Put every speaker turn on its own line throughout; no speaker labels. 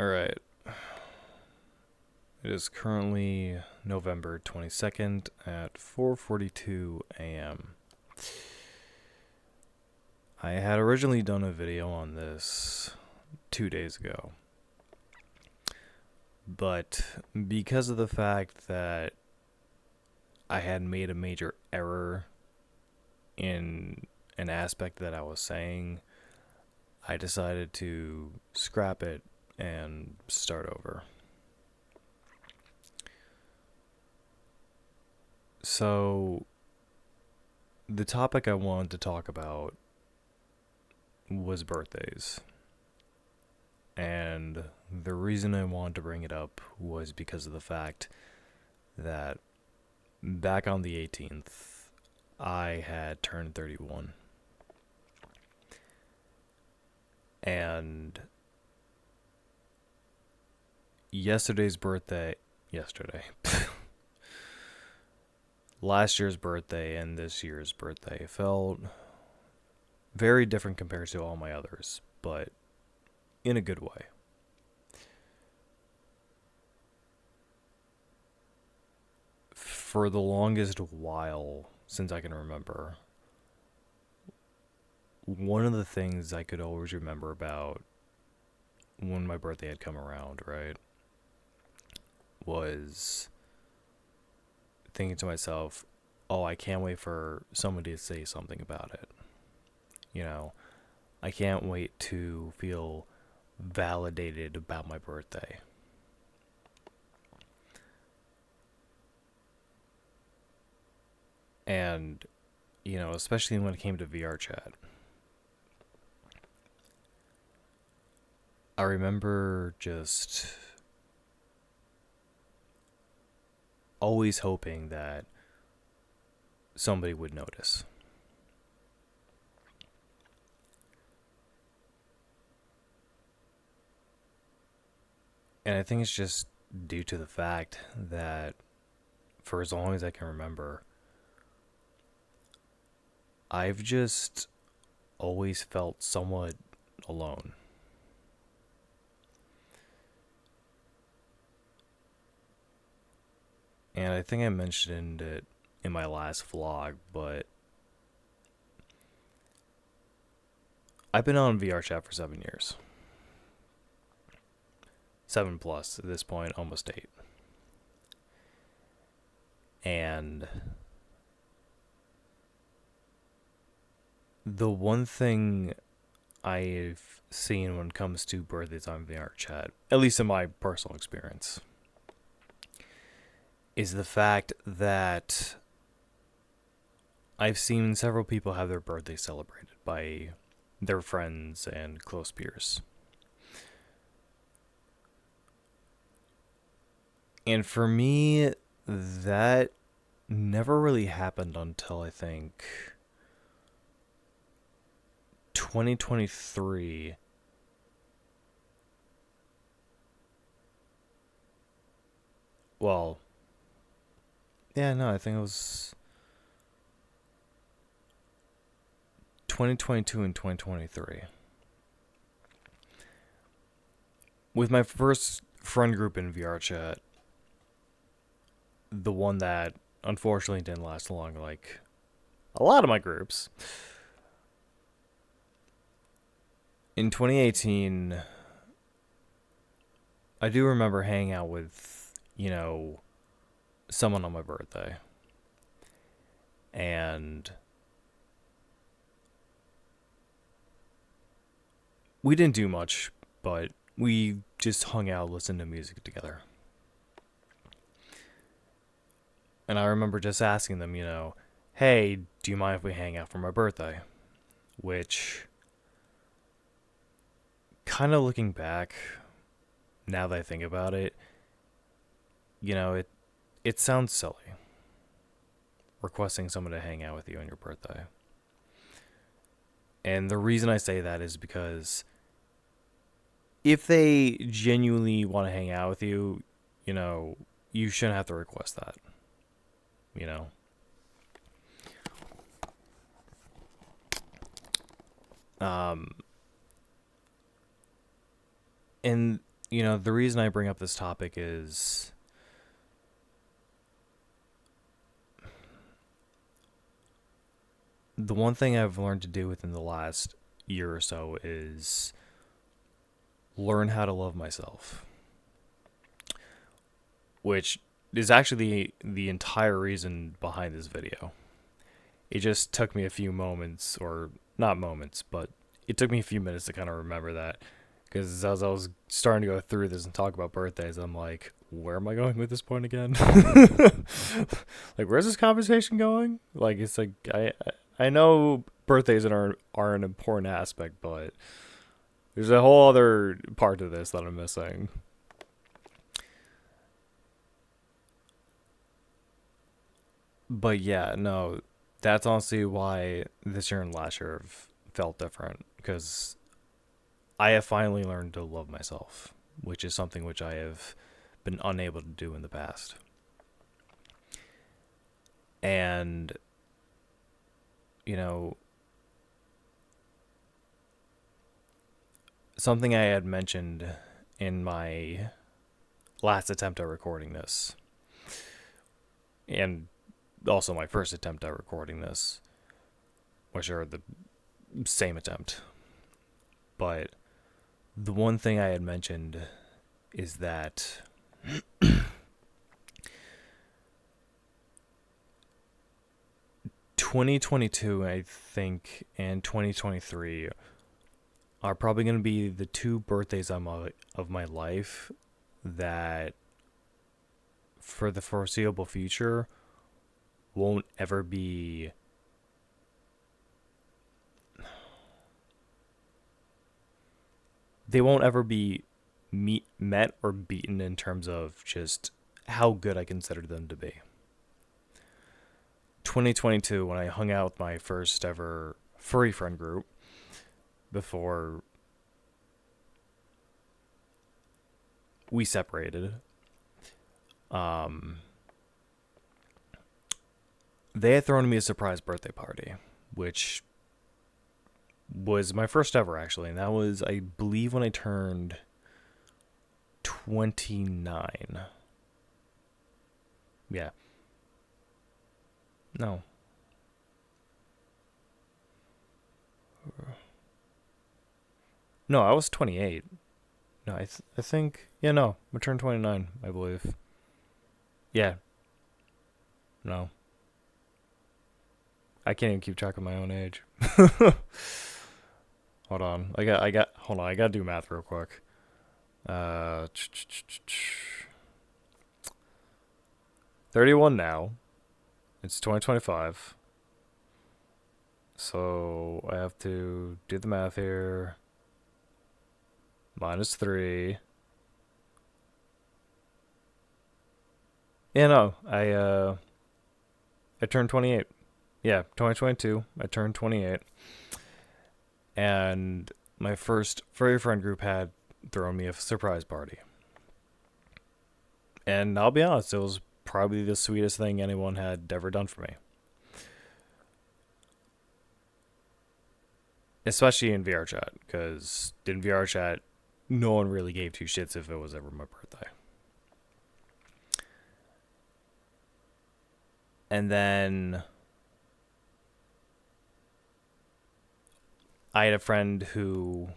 Alright. It is currently November 22nd at 4:42 a.m. I had originally done a video on this 2 days ago. But because of the fact that I had made a major error in an aspect that I was saying, I decided to scrap it and start over. So, the topic I wanted to talk about was birthdays. And the reason I wanted to bring it up was because of the fact that back on the 18th, I had turned 31. And last year's birthday and this year's birthday felt very different compared to all my others, but in a good way. For the longest while since I can remember, one of the things I could always remember about when my birthday had come around, right, was thinking to myself, oh, I can't wait for somebody to say something about it. You know, I can't wait to feel validated about my birthday. And, especially when it came to VR chat, I remember just always hoping that somebody would notice. And I think it's just due to the fact that for as long as I can remember, I've just always felt somewhat alone. And I think I mentioned it in my last vlog, but I've been on VR chat for 7 years. 7 plus at this point, almost 8. And the one thing I've seen when it comes to birthdays on VR chat, at least in my personal experience, is the fact that I've seen several people have their birthday celebrated by their friends and close peers. And for me, that never really happened until I think 2023. Well, yeah, no, I think it was 2022 and 2023. With my first friend group in VR chat, the one that unfortunately didn't last long, like a lot of my groups. In 2018, I do remember hanging out with, someone on my birthday. And we didn't do much, but we just hung out, listened to music together. And I remember just asking them, hey, do you mind if we hang out for my birthday? Which, kind of looking back, now that I think about it, it sounds silly. Requesting someone to hang out with you on your birthday. And the reason I say that is because if they genuinely want to hang out with you, you shouldn't have to request that. Um, and the reason I bring up this topic is the one thing I've learned to do within the last year or so is learn how to love myself, which is actually the entire reason behind this video. It just took me a few moments, or not moments, but it took me a few minutes to kind of remember that. Because as I was starting to go through this and talk about birthdays, I'm like, where am I going with this point again? Like, where's this conversation going? Like, it's like, I know birthdays are an important aspect, but there's a whole other part to this that I'm missing. But yeah, no, that's honestly why this year and last year have felt different. Because I have finally learned to love myself, which is something which I have been unable to do in the past. And, you know, something I had mentioned in my last attempt at recording this, and also my first attempt at recording this, which are the same attempt. But the one thing I had mentioned is that 2022, I think, and 2023 are probably going to be the two birthdays of my life that, for the foreseeable future, won't ever be met or beaten in terms of just how good I consider them to be. 2022, when I hung out with my first ever furry friend group before we separated, they had thrown me a surprise birthday party, which was my first ever, actually. And that was, I believe, when I turned 29. Yeah. No. No, I was 28. No, I think... Yeah, no. I turned 29, I believe. Yeah. No. I can't even keep track of my own age. Hold on. Hold on, I gotta do math real quick. 31 now. It's 2025. So I have to do the math here. -3. Yeah, no. I turned 28. Yeah, 2022. I turned 28. And my first furry friend group had thrown me a surprise party. And I'll be honest, it was probably the sweetest thing anyone had ever done for me. Especially in VRChat, because in VRChat, no one really gave two shits if it was ever my birthday. And then I had a friend who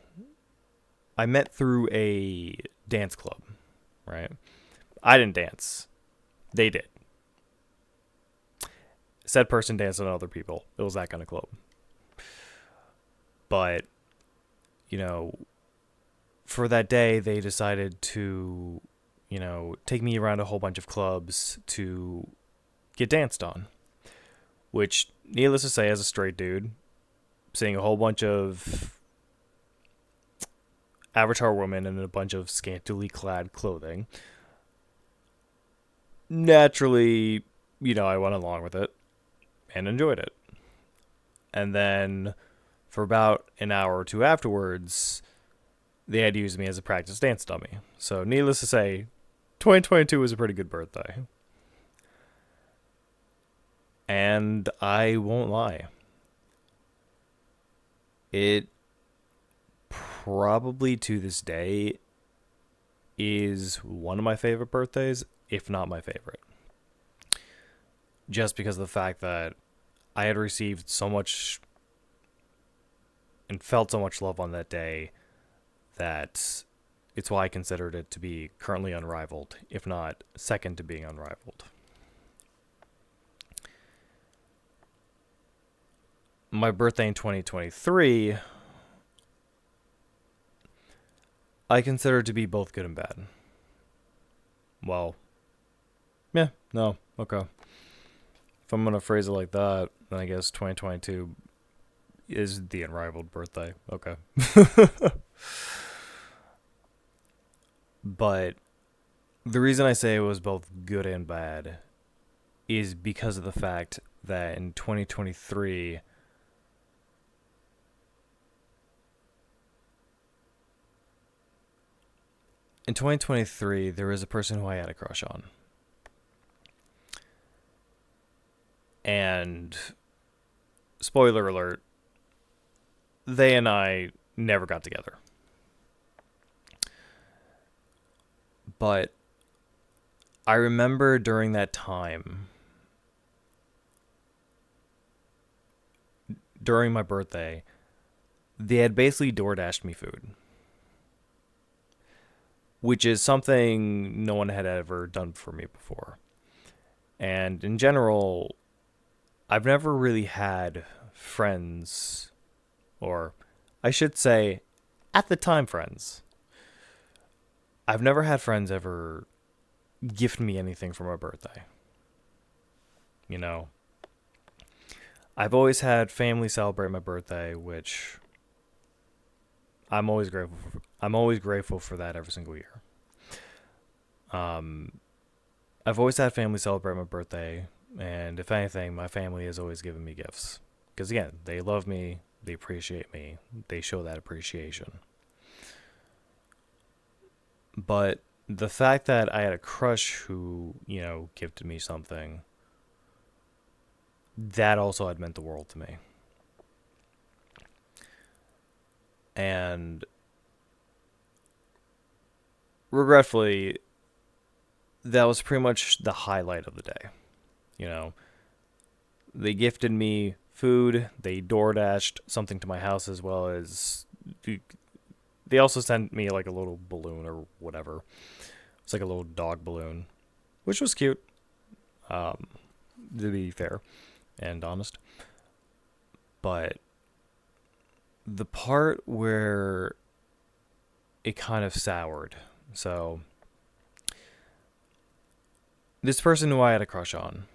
I met through a dance club, right? I didn't dance. They did. Said person danced on other people. It was that kind of club. But, for that day, they decided to, take me around a whole bunch of clubs to get danced on. Which, needless to say, as a straight dude, seeing a whole bunch of avatar women in a bunch of scantily clad clothing, naturally, I went along with it and enjoyed it. And then for about an hour or two afterwards, they had used me as a practice dance dummy. So needless to say, 2022 was a pretty good birthday. And I won't lie. It probably to this day is one of my favorite birthdays, if not my favorite. Just because of the fact that I had received so much and felt so much love on that day that it's why I considered it to be currently unrivaled, if not second to being unrivaled. My birthday in 2023, I consider to be both good and bad. Well, yeah, no, okay. If I'm going to phrase it like that, then I guess 2022 is the unrivaled birthday. Okay. But the reason I say it was both good and bad is because of the fact that in 2023, there was a person who I had a crush on. And spoiler alert, they and I never got together. But I remember during that time, during my birthday, they had basically DoorDashed me food, which is something no one had ever done for me before. And in general, I've never really had friends, or I should say, at the time, friends. I've never had friends ever gift me anything for my birthday. You know, I've always had family celebrate my birthday, which I'm always grateful for. I'm always grateful for that every single year. I've always had family celebrate my birthday, and if anything, my family has always given me gifts. Because again, they love me, they appreciate me, they show that appreciation. But the fact that I had a crush who, gifted me something, that also had meant the world to me. And regretfully, that was pretty much the highlight of the day. They gifted me food, they DoorDashed something to my house, as well as they also sent me like a little balloon or whatever. It's like a little dog balloon, which was cute, to be fair and honest. But the part where it kind of soured. So this person who I had a crush on,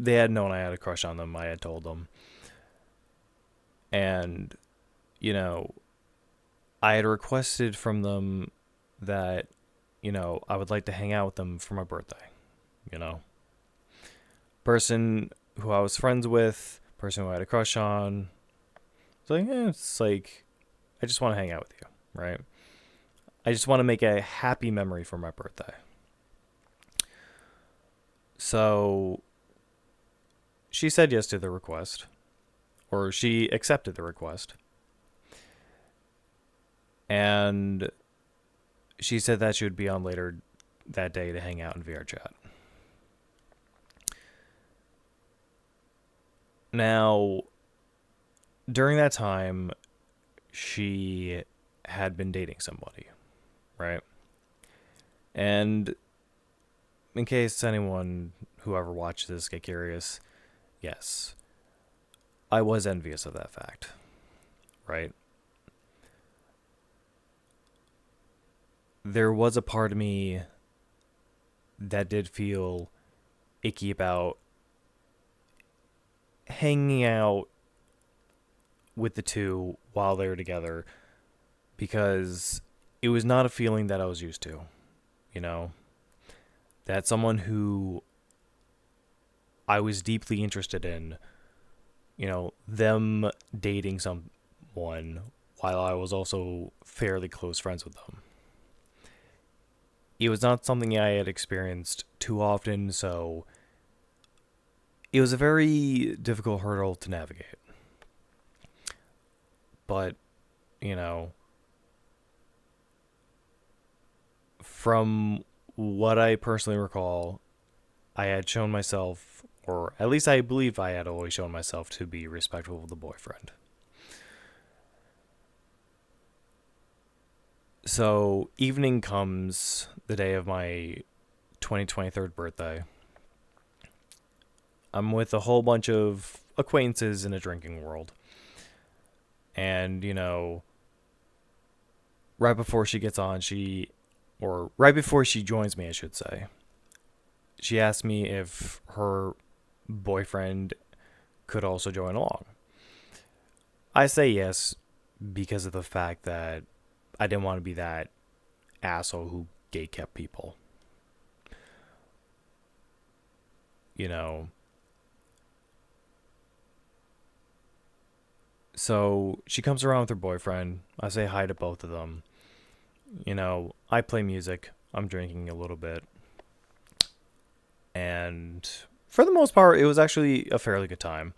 they had known I had a crush on them. I had told them. And, I had requested from them that, I would like to hang out with them for my birthday. Person who I was friends with, person who I had a crush on. It's like, I just want to hang out with you, right? I just want to make a happy memory for my birthday. So she said yes to the request, or she accepted the request. And she said that she would be on later that day to hang out in VR chat. Now, during that time, she had been dating somebody, right? And in case anyone, whoever watched this, get curious, yes, I was envious of that fact, right? There was a part of me that did feel icky about hanging out with the two while they were together, because it was not a feeling that I was used to, that someone who I was deeply interested in, them dating someone while I was also fairly close friends with them. It was not something I had experienced too often, so it was a very difficult hurdle to navigate. But, From what I personally recall, I had shown myself, or at least I believe I had always shown myself to be respectful of the boyfriend. So, evening comes the day of my 2023 birthday. I'm with a whole bunch of acquaintances in a drinking world. And, right before she gets on, or right before she joins me, I should say, she asked me if her boyfriend could also join along. I say yes because of the fact that I didn't want to be that asshole who gate kept people. You know. So she comes around with her boyfriend. I say hi to both of them. I play music. I'm drinking a little bit. And for the most part, it was actually a fairly good time.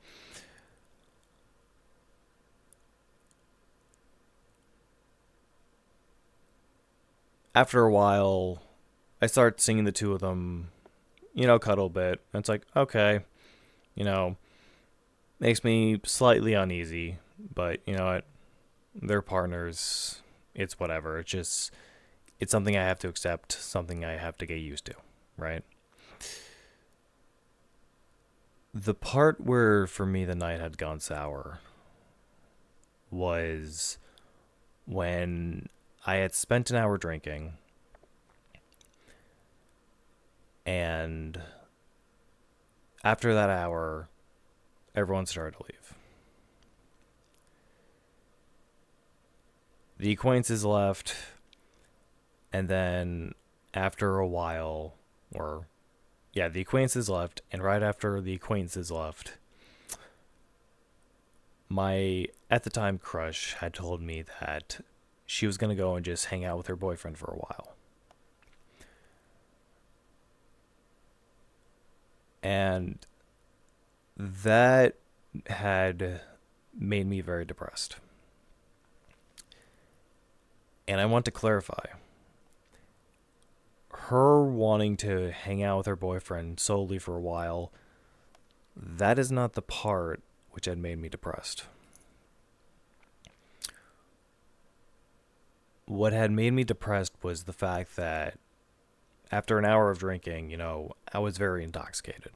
After a while, I start seeing the two of them, cuddle a bit. And it's like, okay, you know, makes me slightly uneasy. But you know what? They're partners. It's whatever. It's something I have to accept, something I have to get used to, right? The part where, for me, the night had gone sour was when I had spent an hour drinking and after that hour, everyone started to leave. The acquaintances left, and then after a while, or yeah, the acquaintances left, and right after the acquaintances left, my at the time crush had told me that she was going to go and just hang out with her boyfriend for a while. And that had made me very depressed. And I want to clarify, her wanting to hang out with her boyfriend solely for a while, that is not the part which had made me depressed. What had made me depressed was the fact that after an hour of drinking, I was very intoxicated.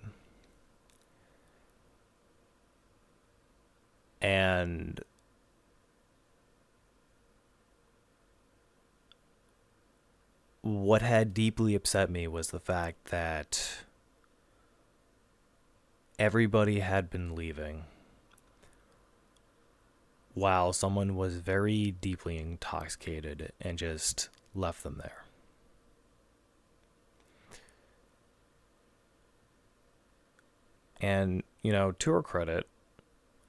And what had deeply upset me was the fact that everybody had been leaving while someone was very deeply intoxicated and just left them there. And, to her credit,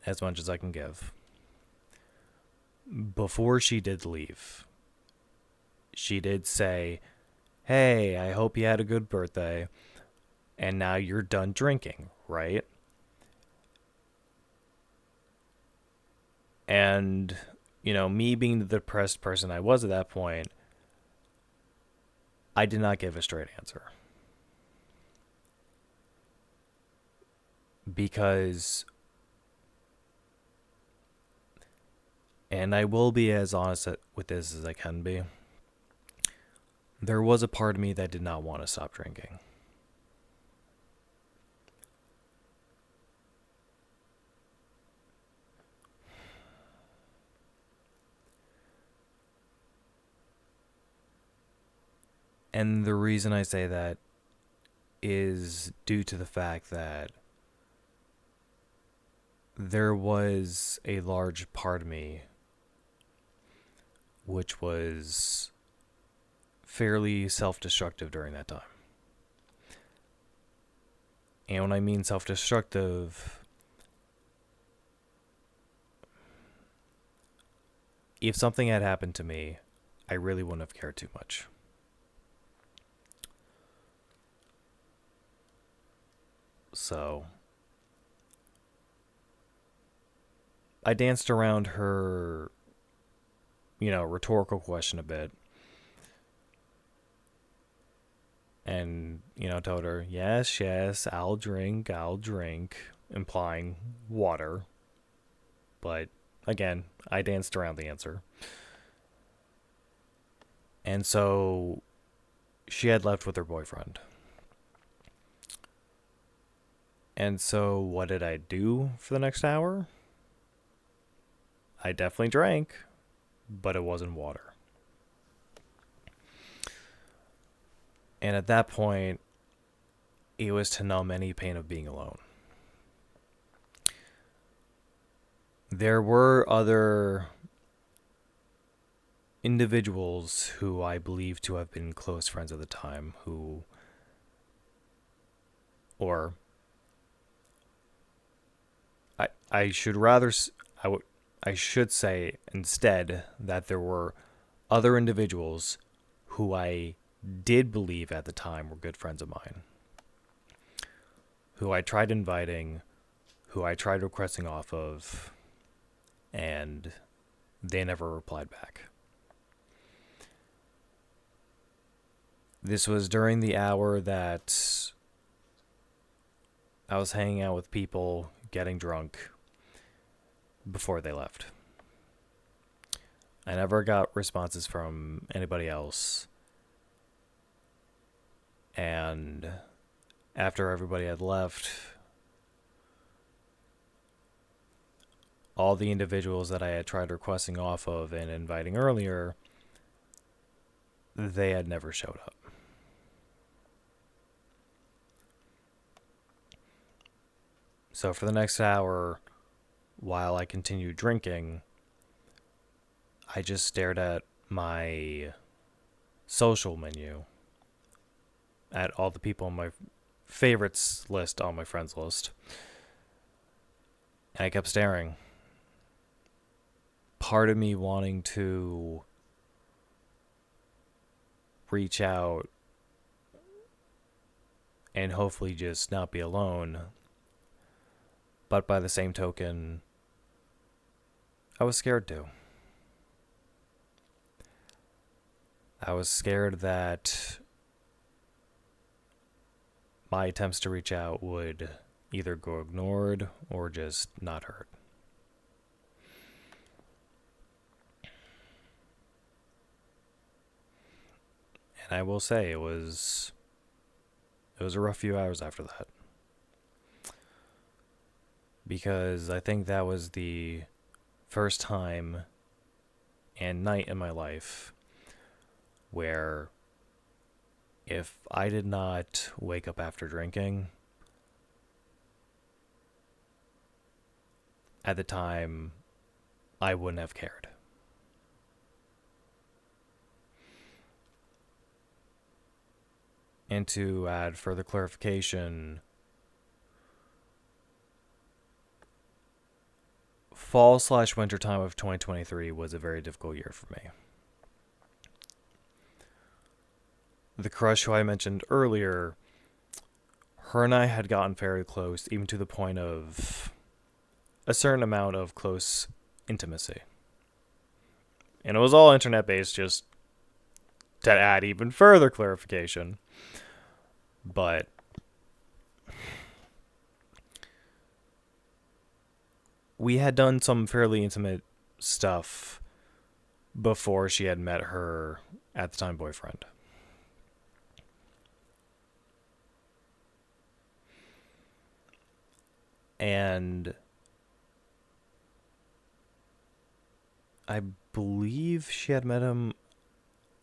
as much as I can give, before she did leave, she did say, "Hey, I hope you had a good birthday, and now you're done drinking, right?" And, me being the depressed person I was at that point, I did not give a straight answer. Because, and I will be as honest with this as I can be, there was a part of me that did not want to stop drinking. And the reason I say that is due to the fact that there was a large part of me which was fairly self-destructive during that time. And when I mean self-destructive, if something had happened to me, I really wouldn't have cared too much. So, I danced around her, rhetorical question a bit. and, told her, yes, yes, I'll drink, implying water. But again, I danced around the answer. And so she had left with her boyfriend. And so what did I do for the next hour? I definitely drank, but it wasn't water. And at that point, it was to numb any pain of being alone. There were other individuals who I believe to have been close friends at the time or I should rather I should say instead that there were other individuals who I did believe at the time were good friends of mine, who I tried inviting, who I tried requesting off of, and they never replied back. This was during the hour that I was hanging out with people, getting drunk, before they left. I never got responses from anybody else. And after everybody had left, all the individuals that I had tried requesting off of and inviting earlier, they had never showed up. So for the next hour, while I continued drinking, I just stared at my social menu, at all the people on my favorites list on my friends list. And I kept staring. Part of me wanting to reach out and hopefully just not be alone. But by the same token, I was scared too. I was scared that my attempts to reach out would either go ignored or just not heard. And I will say it was a rough few hours after that. Because I think that was the first time and night in my life where if I did not wake up after drinking, at the time, I wouldn't have cared. And to add further clarification, fall/winter time of 2023 was a very difficult year for me. The crush who I mentioned earlier, her and I had gotten very close, even to the point of a certain amount of close intimacy. And it was all internet based, just to add even further clarification. But we had done some fairly intimate stuff before she had met her at the time boyfriend. And I believe she had met him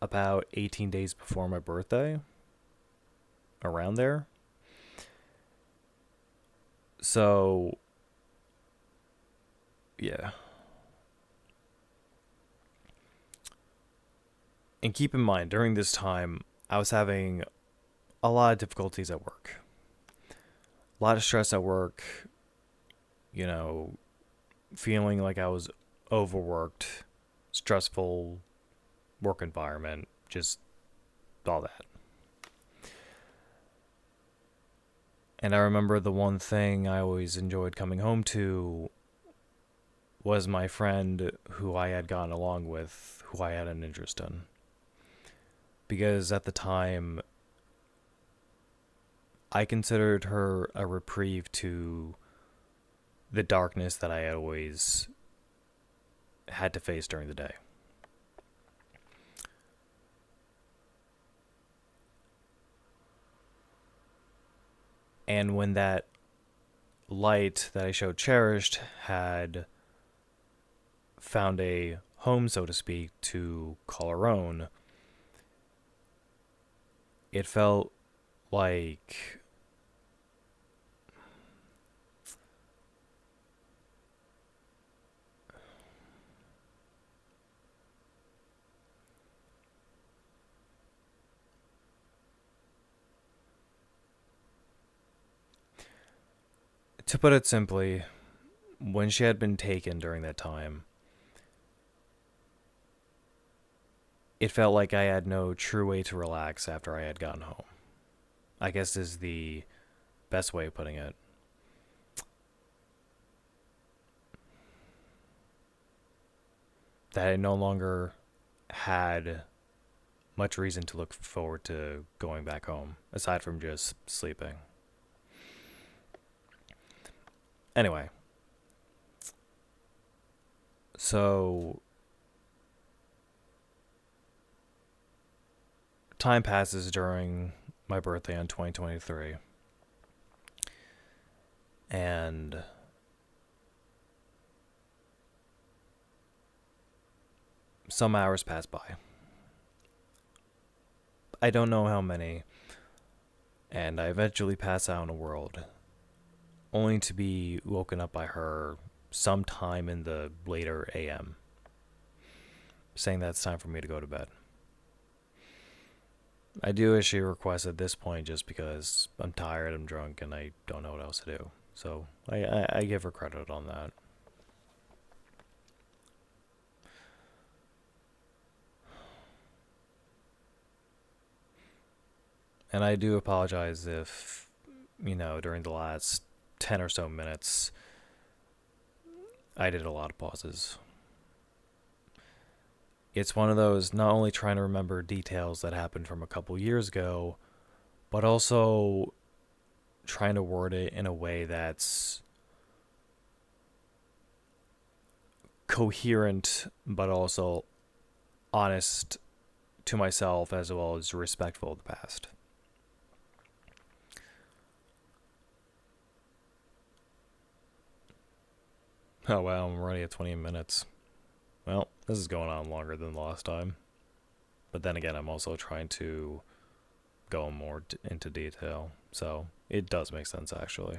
about 18 days before my birthday. Around there. So, yeah. And keep in mind, during this time, I was having a lot of difficulties at work. A lot of stress at work. Feeling like I was overworked, stressful work environment, just all that. And I remember the one thing I always enjoyed coming home to was my friend who I had gotten along with, who I had an interest in. Because at the time, I considered her a reprieve to the darkness that I had always had to face during the day. And when that light that I showed cherished had found a home, so to speak, to call her own, it felt like to put it simply, when she had been taken during that time, it felt like I had no true way to relax after I had gotten home. I guess is the best way of putting it. That I no longer had much reason to look forward to going back home, aside from just sleeping. Anyway, so time passes during my birthday in 2023, and some hours pass by. I don't know how many, and I eventually pass out in a world, only to be woken up by her sometime in the later AM, saying that it's time for me to go to bed. I do issue a request at this point just because I'm tired, I'm drunk, and I don't know what else to do. So I give her credit on that. And I do apologize if, during the last 10 or so minutes, I did a lot of pauses. It's one of those, not only trying to remember details that happened from a couple years ago, but also trying to word it in a way that's coherent, but also honest to myself as well as respectful of the past. Oh wow, I'm already at 20 minutes. Well, this is going on longer than the last time. But then again, I'm also trying to go more into detail. So it does make sense, actually.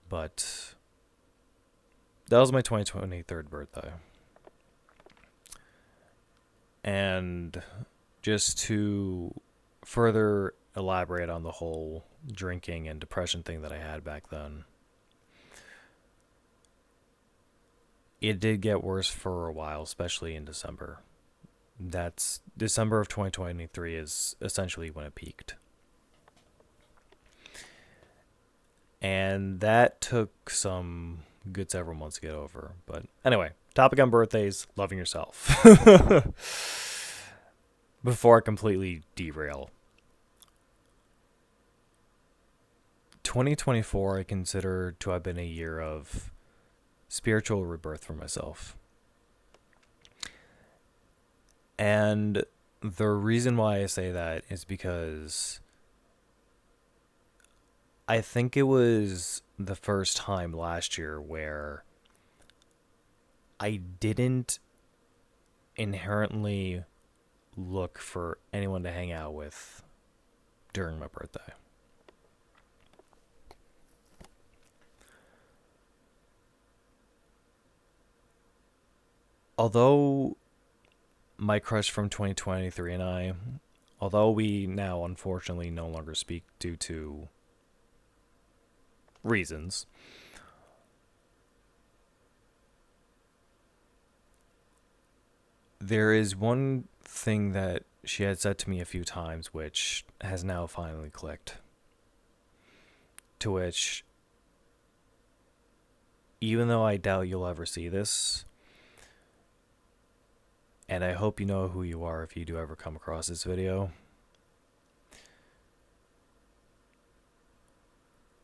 But that was my 23rd birthday. And just to further elaborate on the whole drinking and depression thing that I had back then, it did get worse for a while, especially in December. That's December of 2023 is essentially when it peaked. And that took some good several months to get over. But anyway, topic on birthdays, loving yourself. Before I completely derail. 2024 I consider to have been a year of spiritual rebirth for myself. And the reason why I say that is because I think it was the first time last year where I didn't inherently look for anyone to hang out with during my birthday. Although my crush from 2023 and I, although we now unfortunately no longer speak due to reasons, there is one thing that she had said to me a few times which has now finally clicked. To which, even though I doubt you'll ever see this, and I hope you know who you are if you do ever come across this video,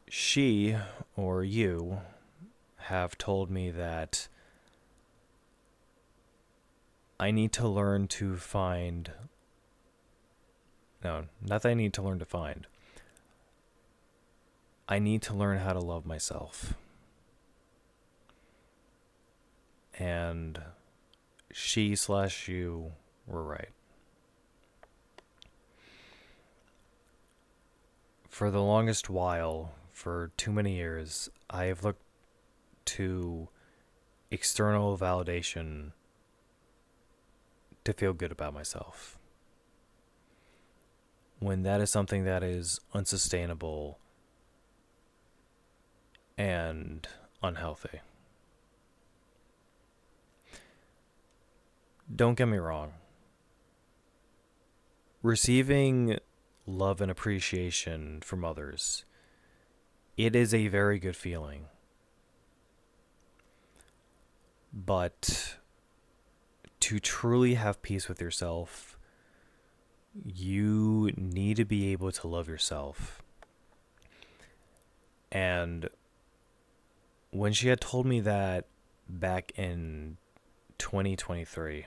she or you have told me that I need to learn to find. No, not that I need to learn to find. I need to learn how to love myself. And she/you were right. For the longest while, for too many years, I have looked to external validation to feel good about myself, when that is something that is unsustainable and unhealthy. Don't get me wrong. Receiving love and appreciation from others, it is a very good feeling. But to truly have peace with yourself, you need to be able to love yourself. And when she had told me that back in 2023,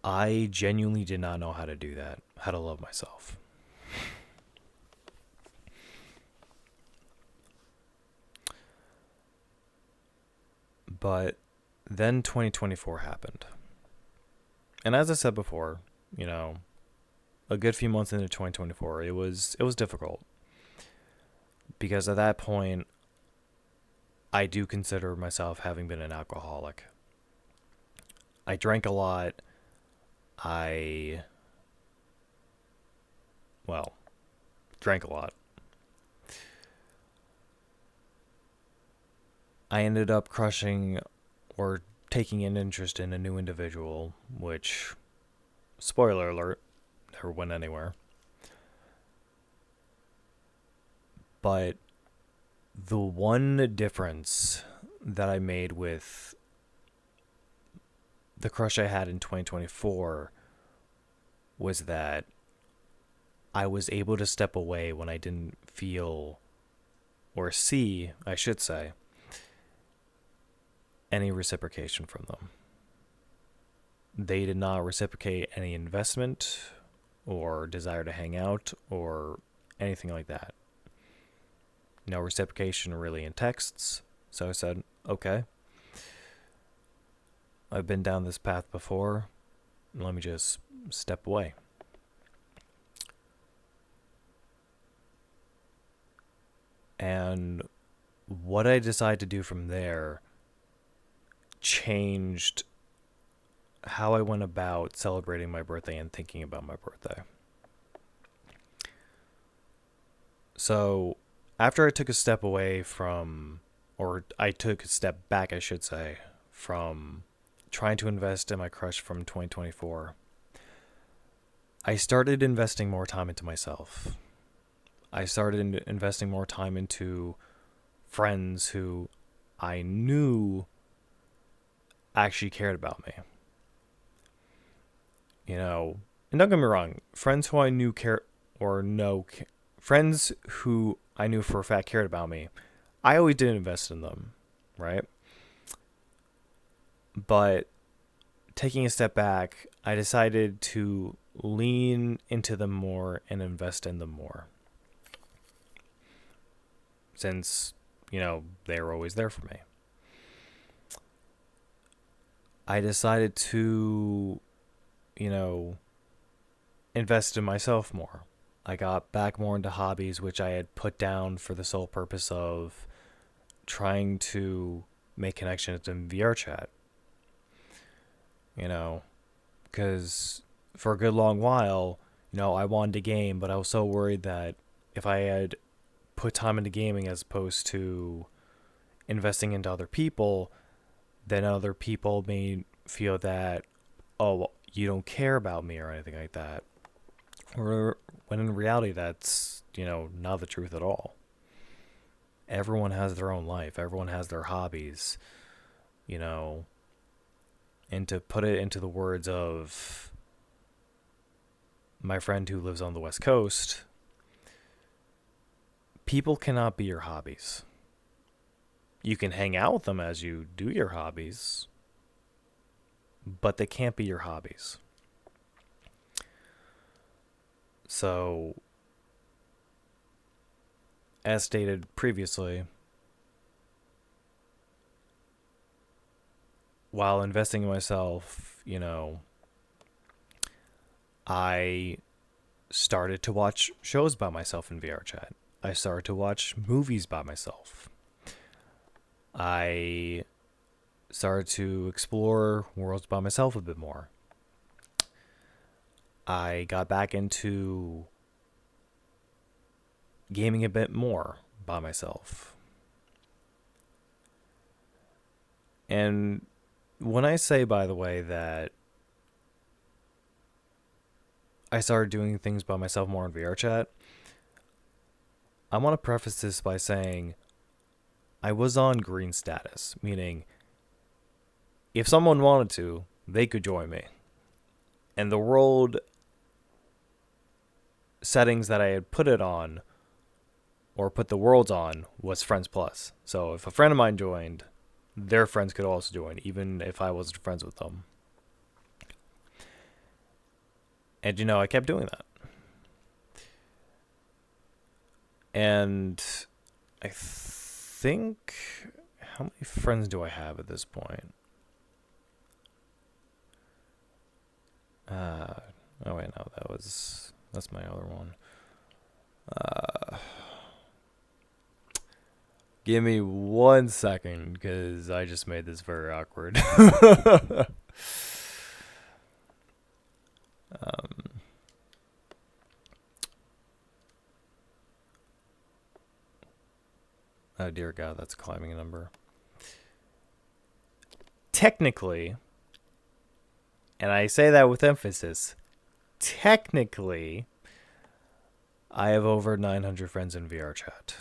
I genuinely did not know how to do that, how to love myself. But then 2024 happened. And as I said before, a good few months into 2024, it was difficult. Because at that point, I do consider myself having been an alcoholic. I drank a lot. Drank a lot. I ended up crushing or taking an interest in a new individual, which, spoiler alert, never went anywhere. But the one difference that I made with the crush I had in 2024 was that I was able to step away when I didn't feel, or see, I should say, any reciprocation from them. They did not reciprocate any investment or desire to hang out or anything like that. No reciprocation really in texts. So I said, okay, I've been down this path before. Let me just step away. And what I decided to do from there changed how I went about celebrating my birthday and thinking about my birthday. So after I took a step away from, or I took a step back, I should say, from trying to invest in my crush from 2024, I started investing more time into myself. I started investing more time into friends who I knew actually cared about me. And don't get me wrong, friends who I knew friends who I knew for a fact cared about me, I always did invest in them, right? But taking a step back, I decided to lean into them more and invest in them more. Since, they were always there for me. I decided to, invest in myself more. I got back more into hobbies, which I had put down for the sole purpose of trying to make connections in VR chat. Because for a good long while, I wanted to game, but I was so worried that if I had put time into gaming as opposed to investing into other people, then other people may feel that, oh, well, you don't care about me or anything like that. Or when in reality, that's, not the truth at all. Everyone has their own life. Everyone has their hobbies, and to put it into the words of my friend who lives on the West Coast, People cannot be your hobbies. You can hang out with them as you do your hobbies, but they can't be your hobbies. So, as stated previously, while investing in myself, I started to watch shows by myself in VRChat. I started to watch movies by myself. I started to explore worlds by myself a bit more. I got back into gaming a bit more by myself. And when I say, by the way, that I started doing things by myself more in VRChat, I want to preface this by saying I was on green status, meaning if someone wanted to, they could join me. And the world settings that I had put it on, or put the worlds on, was Friends Plus. So if a friend of mine joined, their friends could also join, even if I wasn't friends with them. And, I kept doing that. And I think... How many friends do I have at this point? Oh wait, no, that's my other one. Give me 1 second, because I just made this very awkward. Oh dear God, that's a climbing number. Technically, and I say that with emphasis, technically, I have over 900 friends in VRChat.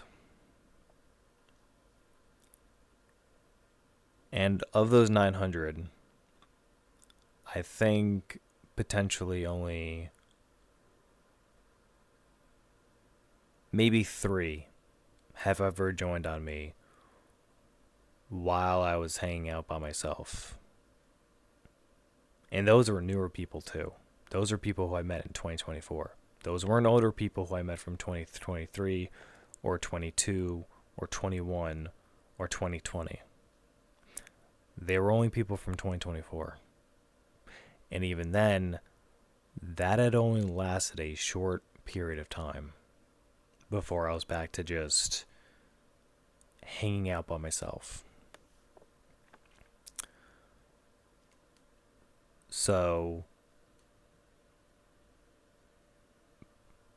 And of those 900, I think potentially only maybe 3 have ever joined on me while I was hanging out by myself. And those were newer people too. Those are people who I met in 2024. Those weren't older people who I met from 2023 or 22 or 21 or 2020. They were only people from 2024. And even then, that had only lasted a short period of time before I was back to just hanging out by myself. So,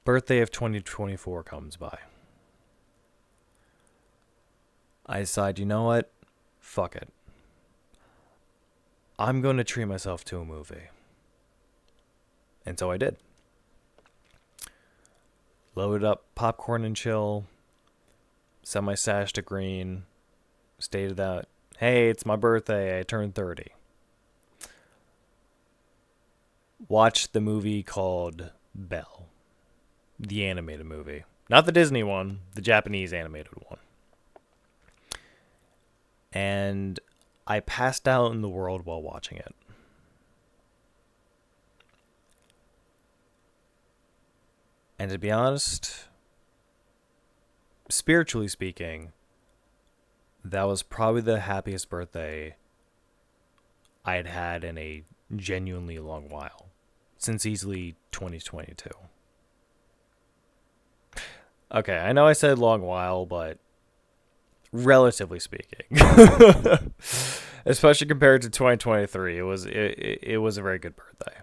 birthday of 2024 comes by. I decide, you know what? Fuck it. I'm going to treat myself to a movie. And so I did. Loaded up popcorn and chill, set my stash to green, stated that, hey, it's my birthday, I turned 30. Watched the movie called Belle, the animated movie. Not the Disney one, the Japanese animated one. And I passed out in the world while watching it. And to be honest, spiritually speaking, that was probably the happiest birthday I had had in a genuinely long while, since easily 2022. Okay, I know I said long while, but relatively speaking, especially compared to 2023, it was a very good birthday.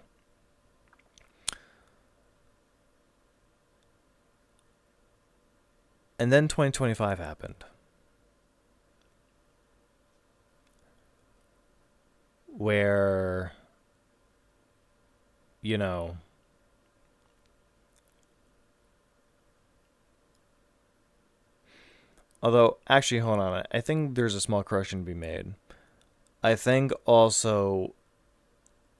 And then 2025 happened, where, although, actually, hold on, I think there's a small correction to be made. I think also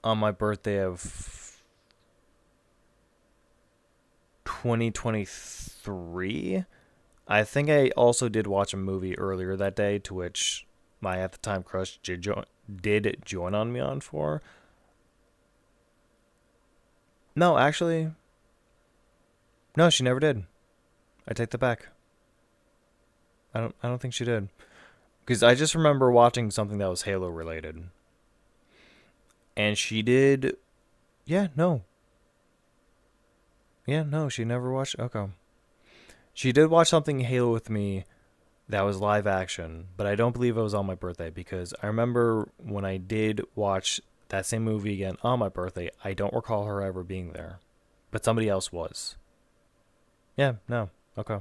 on my birthday of 2023, I think I also did watch a movie earlier that day, to which my at the time crush did join on me on for. No, actually, no, she never did. I take that back. I don't think she did. Because I just remember watching something that was Halo related. And she did. Yeah, no. Yeah, no, she never watched. Okay. She did watch something Halo with me that was live action, but I don't believe it was on my birthday because I remember when I did watch that same movie again on my birthday, I don't recall her ever being there. But somebody else was. Yeah, no. Okay.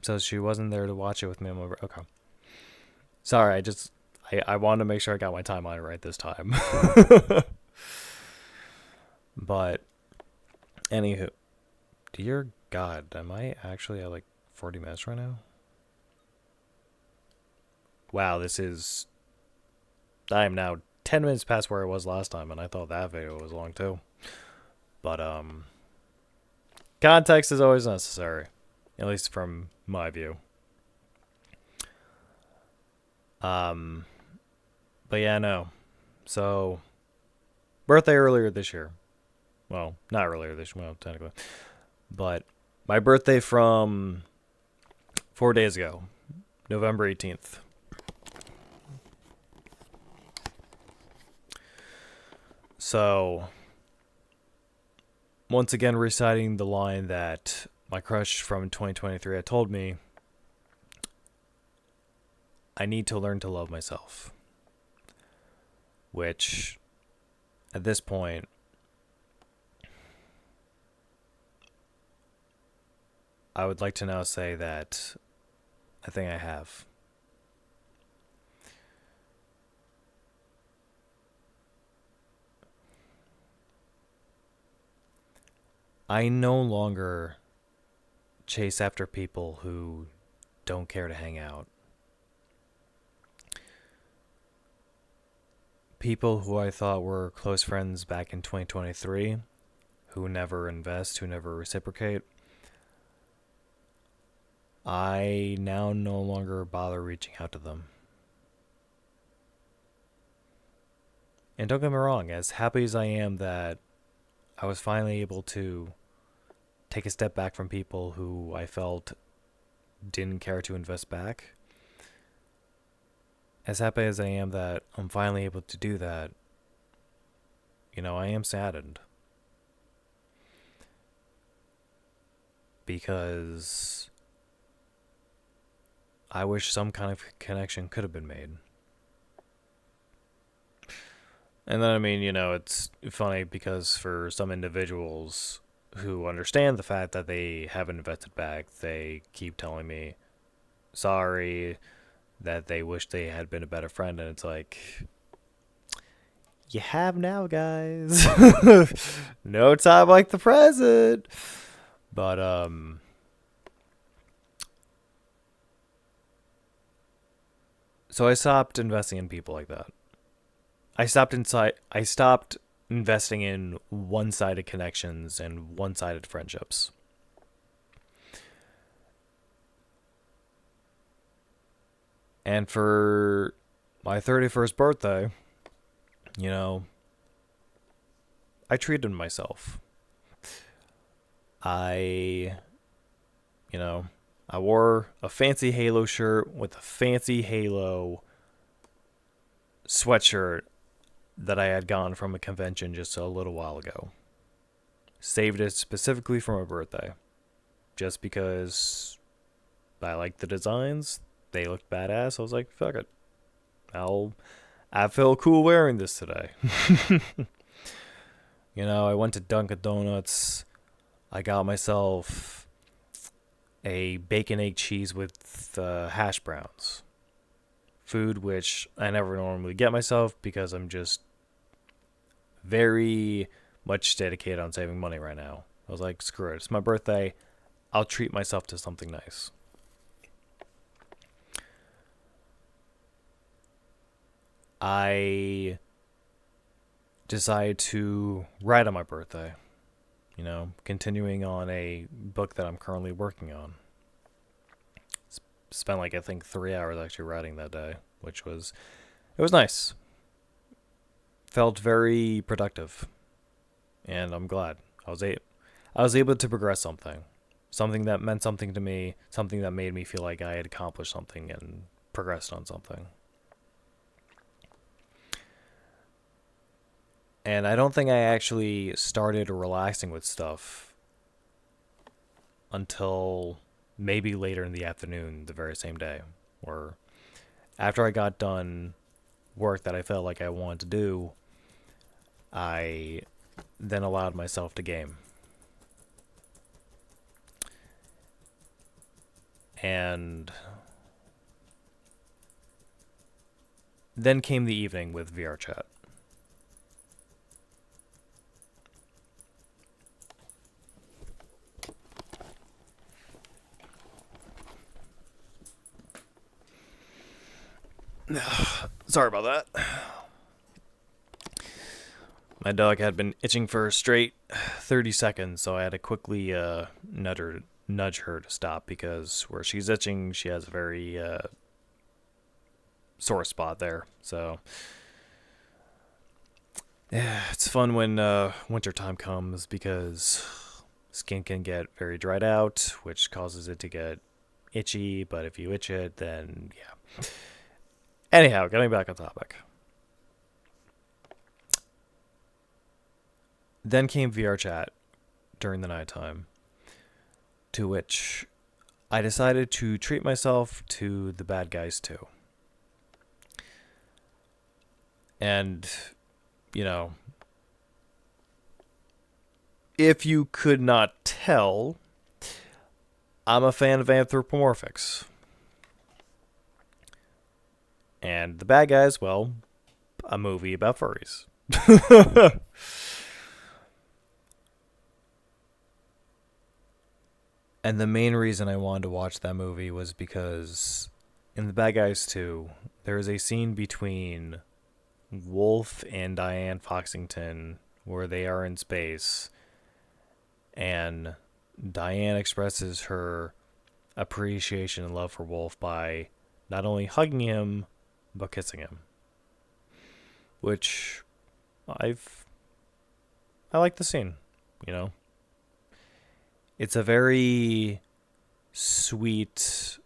So she wasn't there to watch it with me on my birthday. Okay. Sorry, I wanted to make sure I got my timeline right this time. But anywho, dear God, am I actually at like 40 minutes right now? Wow, this is. I am now 10 minutes past where I was last time, and I thought that video was long too. But, context is always necessary, at least from my view. Um, but yeah, no. So, birthday earlier this year. Well, not earlier this year, well, technically. But my birthday from 4 days ago, November 18th. So, once again, reciting the line that my crush from 2023 had told me, I need to learn to love myself. Which, at this point, I would like to now say that I think I have. I no longer chase after people who don't care to hang out. People who I thought were close friends back in 2023, who never invest, who never reciprocate. I now no longer bother reaching out to them. And don't get me wrong, as happy as I am that I was finally able to take a step back from people who I felt didn't care to invest back, as happy as I am that I'm finally able to do that, I am saddened. Because I wish some kind of connection could have been made. And then, it's funny because for some individuals who understand the fact that they haven't invested back, they keep telling me, sorry, that they wish they had been a better friend. And it's like, you have now, guys. No time like the present. But, so I stopped investing in people like that. I stopped investing in one-sided connections and one-sided friendships. And for my 31st birthday, I treated myself. I, I wore a fancy Halo shirt with a fancy Halo sweatshirt that I had gotten from a convention just a little while ago. Saved it specifically for my birthday. Just because I liked the designs. They looked badass. I was like, fuck it. I feel cool wearing this today. I went to Dunkin' Donuts. I got myself a bacon, egg, cheese with hash browns. Food which I never normally get myself because I'm just very much dedicated on saving money right now. I was like, screw it. It's my birthday. I'll treat myself to something nice. I decided to write on my birthday. Continuing on a book that I'm currently working on. spent like I think 3 hours actually riding that day, which was it was nice. Felt very productive, and I'm glad I was able to progress something that meant something to me, something that made me feel like I had accomplished something and progressed on something. And I don't think I actually started relaxing with stuff until maybe later in the afternoon the very same day, or after I got done work that I felt like I wanted to do, I then allowed myself to game. And then came the evening with VR chat. Sorry about that. My dog had been itching for a straight 30 seconds, so I had to quickly nudge her to stop because where she's itching, she has a very sore spot there. So, yeah, it's fun when wintertime comes because skin can get very dried out, which causes it to get itchy, but if you itch it, then yeah. Anyhow, getting back on topic. Then came VR chat during the nighttime, to which I decided to treat myself to The Bad Guys 2. And, you know, if you could not tell, I'm a fan of anthropomorphics. And The Bad Guys, well, a movie about furries. And the main reason I wanted to watch that movie was because in The Bad Guys 2, there is a scene between Wolf and Diane Foxington where they are in space, and Diane expresses her appreciation and love for Wolf by not only hugging him, but kissing him. Which I like the scene, you know? It's a very sweet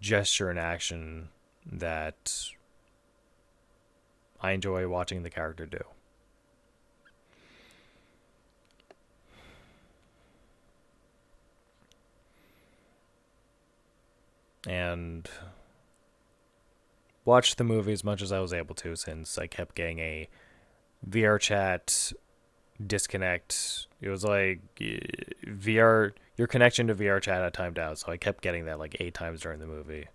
gesture and action that I enjoy watching the character do. And watched the movie as much as I was able to since I kept getting a VR chat disconnect. It was like VR, your connection to VR chat had timed out, so I kept getting that like 8 times during the movie.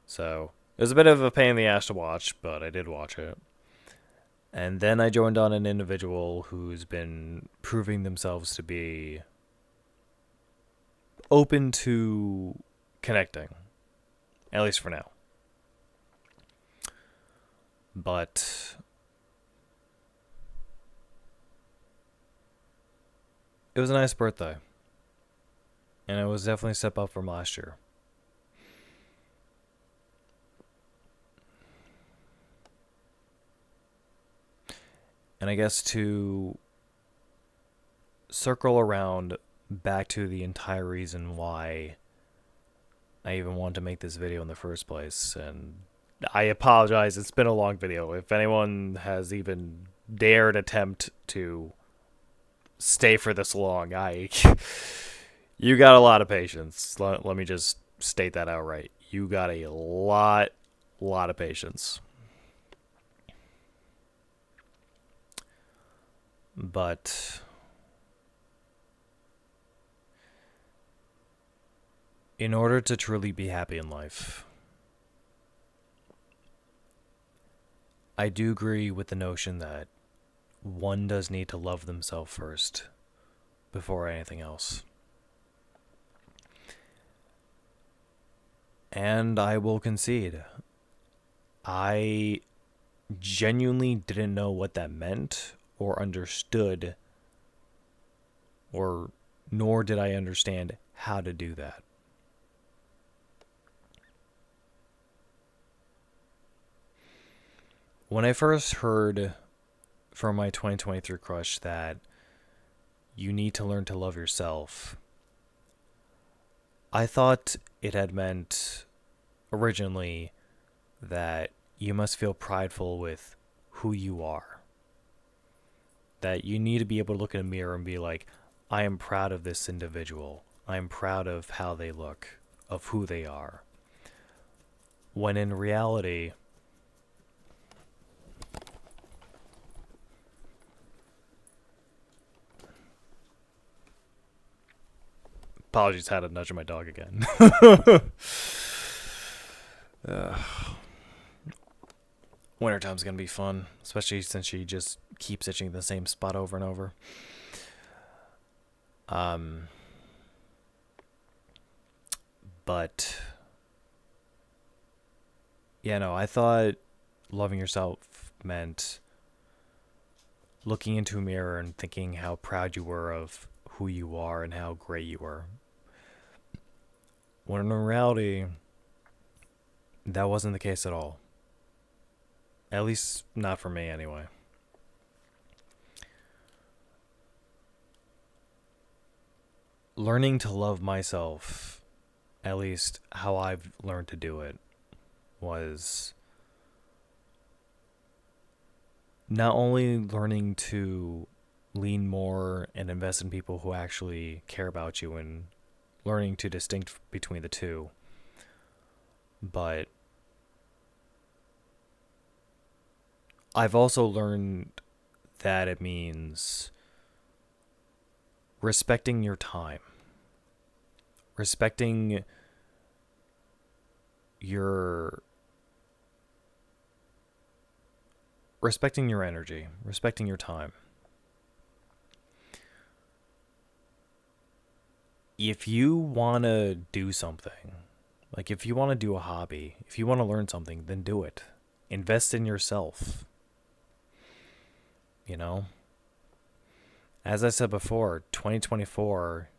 So it was a bit of a pain in the ass to watch, but I did watch it. And then I joined on an individual who's been proving themselves to be open to connecting, at least for now. But it was a nice birthday. And it was definitely a step up from last year. And I guess to circle around back to the entire reason why I even wanted to make this video in the first place, and I apologize, it's been a long video. If anyone has even dared attempt to stay for this long, you got a lot of patience. Let me just state that outright. You got a lot of patience. But in order to truly be happy in life, I do agree with the notion that one does need to love themselves first before anything else. And I will concede, I genuinely didn't know what that meant or understood, or nor did I understand how to do that. When I first heard from my 2023 crush that you need to learn to love yourself, I thought it had meant originally that you must feel prideful with who you are. That you need to be able to look in a mirror and be like, I am proud of this individual. I am proud of how they look, of who they are. When in reality, apologies, had to nudge my dog again. Wintertime's gonna be fun, especially since she just keeps itching the same spot over and over. Um, but yeah, no, I thought loving yourself meant looking into a mirror and thinking how proud you were of who you are and how great you were. When in reality, that wasn't the case at all. At least, not for me, anyway. Learning to love myself, at least how I've learned to do it, was not only learning to lean more and invest in people who actually care about you and learning to distinct between the two, but I've also learned that it means respecting your time, respecting your energy, respecting your time. If you want to do something, like if you want to do a hobby, if you want to learn something, then do it. Invest in yourself. You know? As I said before, 2024,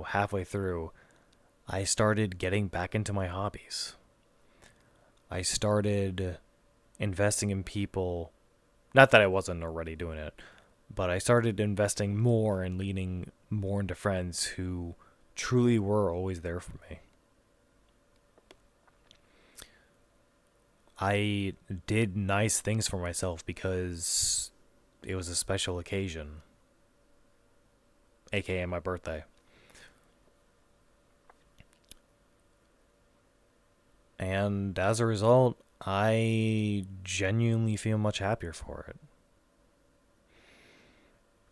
halfway through, I started getting back into my hobbies. I started investing in people. Not that I wasn't already doing it, but I started investing more and leaning more into friends who truly were always there for me. I did nice things for myself because it was a special occasion, aka my birthday. And as a result, I genuinely feel much happier for it.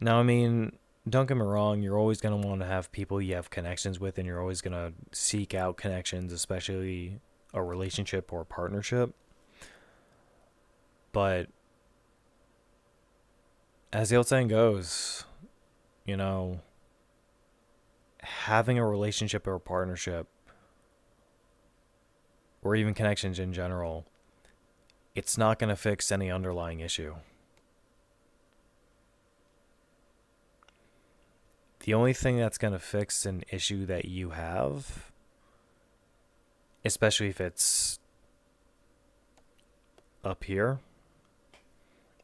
Now, I mean, don't get me wrong, you're always going to want to have people you have connections with, and you're always going to seek out connections, especially a relationship or a partnership. But as the old saying goes, having a relationship or a partnership, or even connections in general, it's not going to fix any underlying issue. The only thing that's going to fix an issue that you have, especially if it's up here,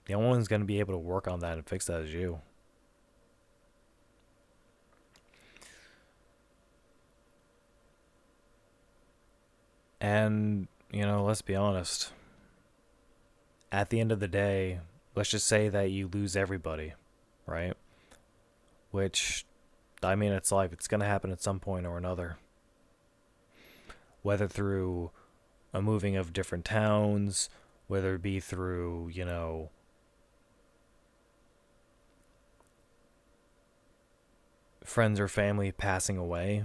the only one's going to be able to work on that and fix that is you. And, let's be honest. At the end of the day, let's just say that you lose everybody, right? Which, I mean, it's life. It's going to happen at some point or another. Whether through a moving of different towns, whether it be through, friends or family passing away.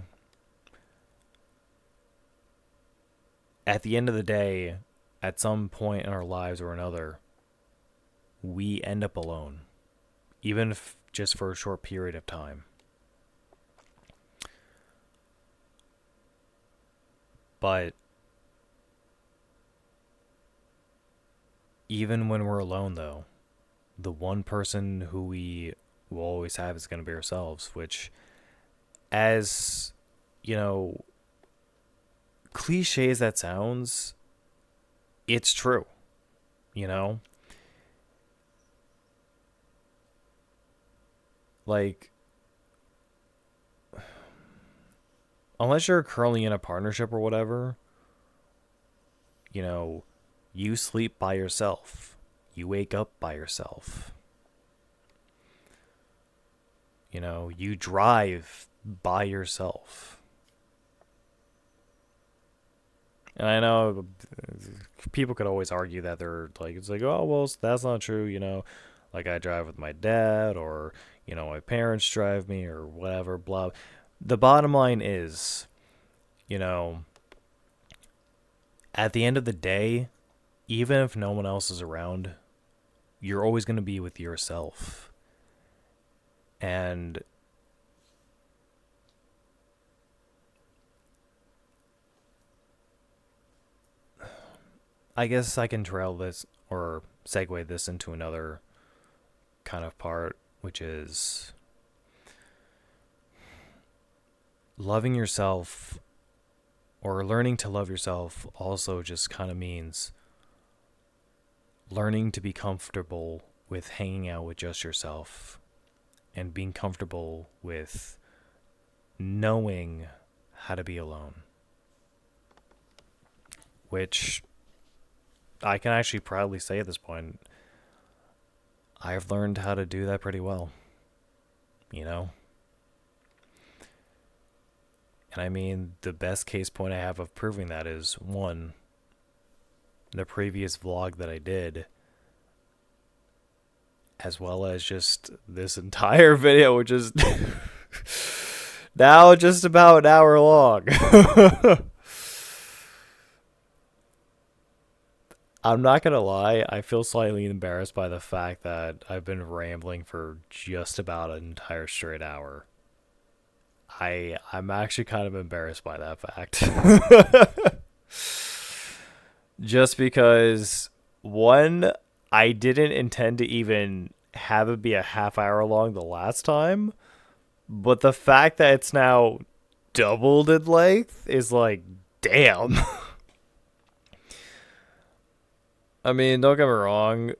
At the end of the day, at some point in our lives or another, we end up alone, even if just for a short period of time. But even when we're alone, though, the one person who we will always have is going to be ourselves, which, as, cliche as that sounds, it's true. Like, unless you're currently in a partnership or whatever, you know, you sleep by yourself. You wake up by yourself. You know, you drive by yourself. And I know people could always argue that they're like, it's like, oh, well, that's not true, you know. Like, I drive with my dad, or, you know, my parents drive me, or whatever, blah. The bottom line is, you know, at the end of the day, even if no one else is around, you're always going to be with yourself. And I guess I can trail this or segue this into another kind of part, which is loving yourself or learning to love yourself also just kind of means learning to be comfortable with hanging out with just yourself and being comfortable with knowing how to be alone. Which I can actually proudly say at this point, I've learned how to do that pretty well. You know? And I mean, the best case point I have of proving that is one, the previous vlog that I did, as well as just this entire video, which is now just about an hour long. I'm not gonna lie, I feel slightly embarrassed by the fact that I've been rambling for just about an entire straight hour. I'm actually kind of embarrassed by that fact. Just because, one, I didn't intend to even have it be a half hour long the last time, but the fact that it's now doubled in length is like, damn. I mean, don't get me wrong,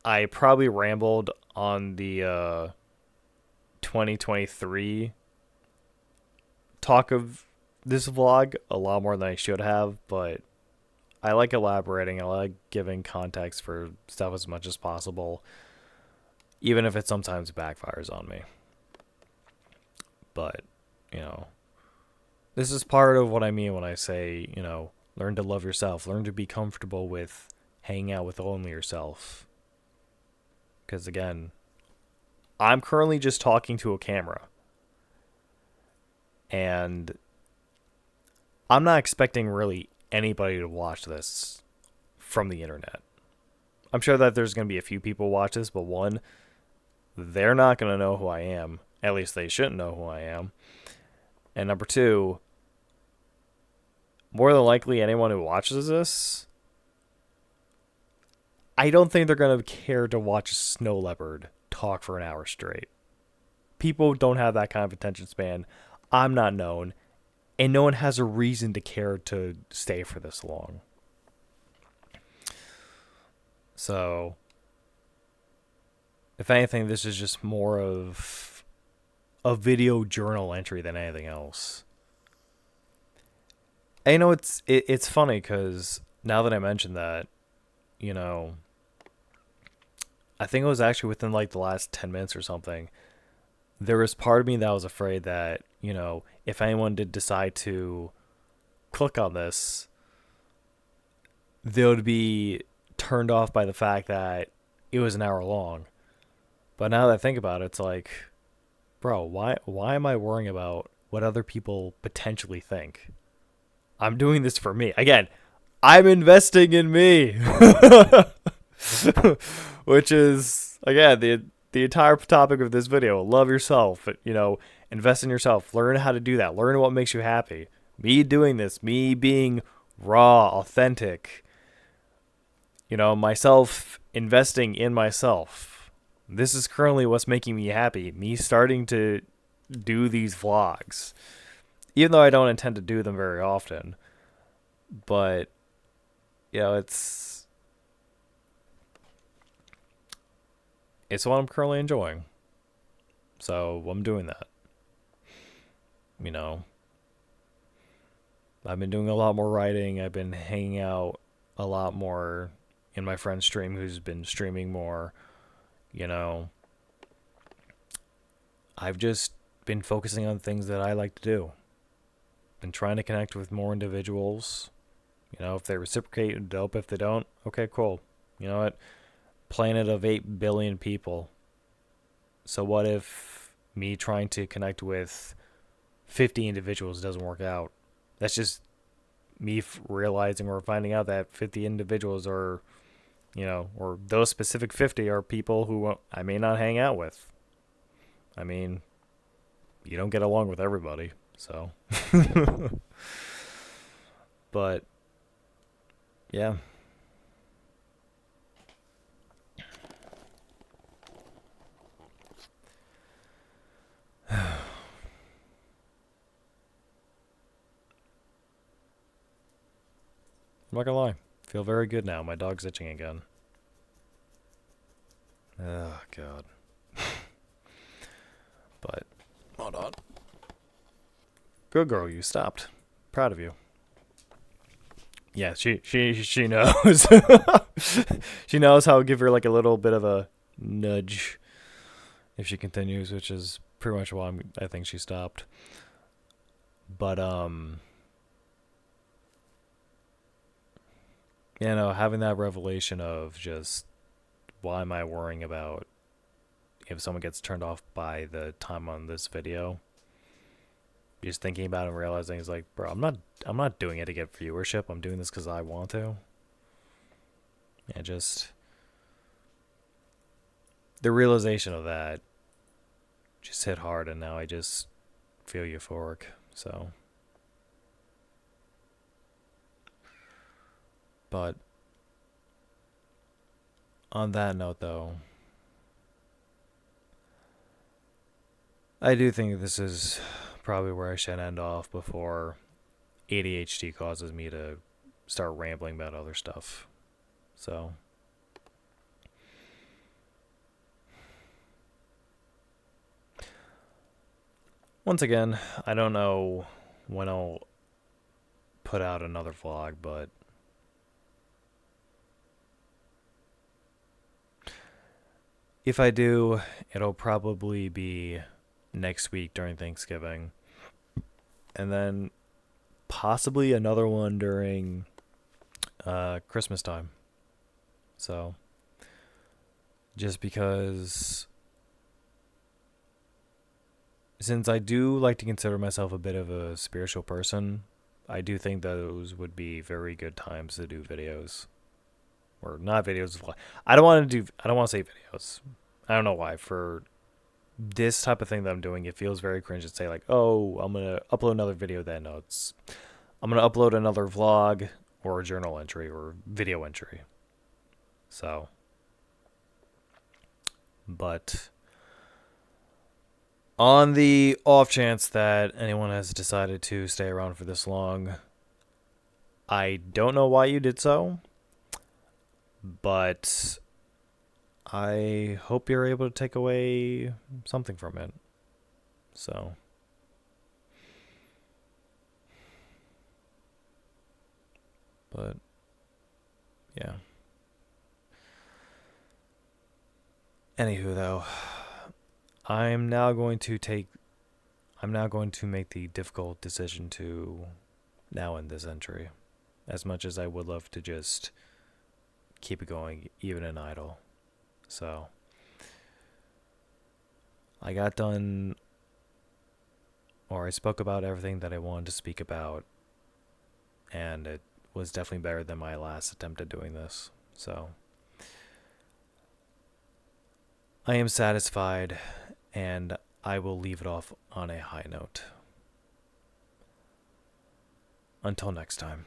I probably rambled on the 2023 talk of this vlog a lot more than I should have, but I like elaborating. I like giving context for stuff as much as possible, even if it sometimes backfires on me. But, you know, this is part of what I mean when I say, you know, learn to love yourself, learn to be comfortable with hanging out with only yourself. Because, again, I'm currently just talking to a camera. And I'm not expecting really anybody to watch this from the internet. I'm sure that there's going to be a few people watch this, but one, they're not going to know who I am. At least they shouldn't know who I am. And number two, more than likely anyone who watches this, I don't think they're going to care to watch a snow leopard talk for an hour straight. People don't have that kind of attention span. I'm not known. And no one has a reason to care to stay for this long. So, if anything, this is just more of a video journal entry than anything else. And you know, it's funny because now that I mentioned that, you know, I think it was actually within like the last 10 minutes or something, there was part of me that was afraid that, you know, if anyone did decide to click on this, they would be turned off by the fact that it was an hour long. But now that I think about it, it's like, bro, why am I worrying about what other people potentially think? I'm doing this for me. Again, I'm investing in me. Which is, again, the entire topic of this video. Love yourself, you know, invest in yourself, learn how to do that, learn what makes you happy. Me doing this, me being raw, authentic, you know, myself investing in myself. This is currently what's making me happy, me starting to do these vlogs, even though I don't intend to do them very often. But, you know, it's what I'm currently enjoying. So I'm doing that. You know, I've been doing a lot more writing. I've been hanging out a lot more in my friend's stream who's been streaming more. You know, I've just been focusing on things that I like to do. Been trying to connect with more individuals. You know, if they reciprocate, dope. If they don't, okay, cool. You know what? Planet of 8 billion people. So what if me trying to connect with 50 individuals doesn't work out? That's just me realizing or finding out that 50 individuals are, you know, or those specific 50 are people who I may not hang out with. I mean, you don't get along with everybody, so. But, yeah. I'm not gonna lie. Feel very good now. My dog's itching again. Oh, God. But, hold on. Good girl, you stopped. Proud of you. Yeah, she knows. She knows how to give her like a little bit of a nudge if she continues, which is pretty much why I think she stopped. But you know, having that revelation of just why am I worrying about if someone gets turned off by the time on this video? Just thinking about it and realizing it's like, bro, I'm not doing it to get viewership. I'm doing this because I want to. Yeah, just the realization of that just hit hard, and now I just feel euphoric. So, but on that note, though, I do think this is probably where I should end off before ADHD causes me to start rambling about other stuff. So, once again, I don't know when I'll put out another vlog, but if I do, it'll probably be next week during Thanksgiving. And then possibly another one during Christmas time. So, just because since I do like to consider myself a bit of a spiritual person, I do think those would be very good times to do videos. Or not videos. I don't want to say videos. I don't know why. For this type of thing that I'm doing, it feels very cringe to say like, oh, I'm going to upload another video then. No, I'm going to upload another vlog or a journal entry or video entry. So, but on the off chance that anyone has decided to stay around for this long, I don't know why you did so, but I hope you're able to take away something from it. So, but yeah. Anywho, though, I'm now going to make the difficult decision to now end this entry, as much as I would love to just keep it going, even in idle. So, I got done, or I spoke about everything that I wanted to speak about, and it was definitely better than my last attempt at doing this. So, I am satisfied, and I will leave it off on a high note. Until next time.